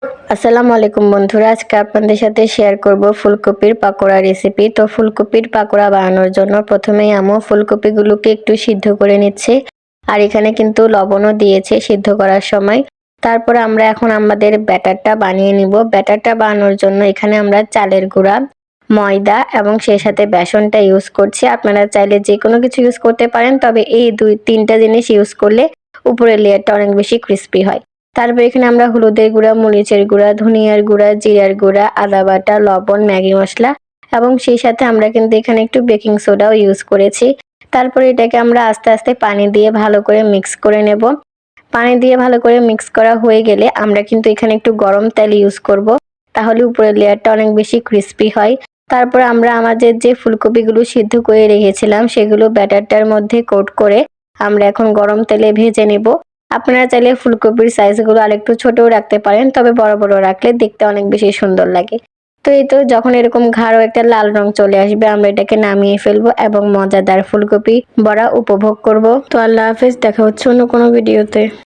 আসসালামু আলাইকুম বন্ধুরা, আজকে আপনাদের সাথে শেয়ার করব ফুলকপির পাকোড়া রেসিপি। তো ফুলকপির পাকোড়া বানানোর জন্য প্রথমেই আম্মু ফুলকপিগুলোকে একটু সিদ্ধ করে নিচ্ছে, আর এখানে কিন্তু লবণও দিয়েছে সিদ্ধ করার সময়। তারপরে আমরা এখন আমাদের ব্যাটারটা বানিয়ে নিব। ব্যাটারটা বানানোর জন্য এখানে আমরা চালের গুঁড়া, ময়দা এবং সেই সাথে বেসনটা ইউজ করছি। আপনারা চাইলে যে কোনো কিছু ইউজ করতে পারেন, তবে এই দুই তিনটা জিনিস ইউজ করলে উপরের লেয়ারটা অনেক বেশি ক্রিস্পি হয়। তারপর এখানে আমরা হলুদের গুঁড়া, মরিচের গুঁড়া, ধনিয়ার গুঁড়া, জিরার গুঁড়া, আদা বাটা, লবণ, ম্যাগি মশলা এবং সেই সাথে আমরা কিন্তু এখানে একটু বেকিং সোডাও ইউজ করেছি। তারপরে এটাকে আমরা আস্তে আস্তে পানি দিয়ে ভালো করে মিক্স করে নেব। পানি দিয়ে ভালো করে মিক্স করা হয়ে গেলে আমরা কিন্তু এখানে একটু গরম তেল ইউজ করব, তাহলে উপরের লেয়ারটা অনেক বেশি ক্রিস্পি হয়। তারপর আমরা আমাদের যে ফুলকপিগুলো সিদ্ধ করে রেখেছিলাম সেগুলো ব্যাটারটার মধ্যে কোট করে আমরা এখন গরম তেলে ভেজে নেব। আপনারা চাইলে ফুলকপির সাইজগুলো আরেকটু ছোটও রাখতে পারেন, তবে বড় বড় রাখলে দেখতে অনেক বেশি সুন্দর লাগে। তো এই তো যখন এরকম গাঢ় একটা লাল রং চলে আসবে আমরা এটাকে নামিয়ে ফেলবো এবং মজাদার ফুলকপি বড়া উপভোগ করব। তো আল্লাহ হাফেজ, দেখা হচ্ছে অন্য কোনো ভিডিওতে।